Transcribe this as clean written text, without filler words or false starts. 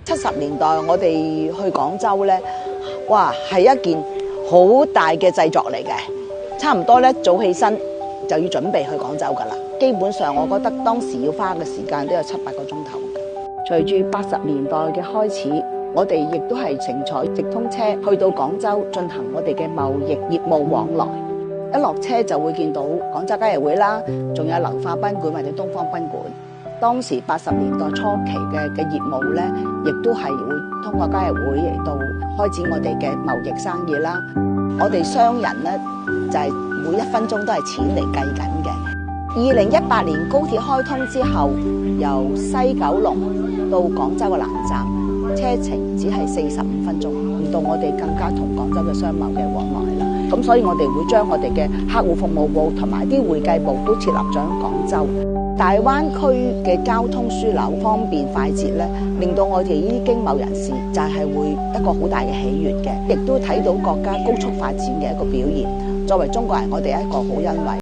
70年代我哋去廣州咧，哇，係一件好大嘅製作嚟嘅，差唔多咧早起身就要準備去廣州噶啦。基本上我覺得當時要花嘅時間都有7、8個鐘頭嘅。隨住80年代嘅開始，我哋亦都係乘坐直通車去到廣州進行我哋嘅貿易業務往來。一落車就會見到廣州交易會啦，仲有流化賓館或者東方賓館。當時80年代初期嘅業務咧，亦都係會通過交易會嚟到開展我哋嘅貿易生意啦。我哋商人咧就係每一分鐘都係錢嚟計緊嘅。2018年高鐵開通之後，由西九龍到廣州嘅南站，車程只係45分鐘，唔到我哋更加同廣州嘅商貿嘅往來啦。咁所以我哋會將我哋嘅客戶服務部同埋啲會計部都設立咗喺廣州。大灣區嘅交通樞紐方便快捷咧，令到我哋呢啲經貿人士就係會一個好大嘅喜悅嘅，亦都睇到國家高速發展嘅一個表現。作為中國人，我哋一個好欣慰。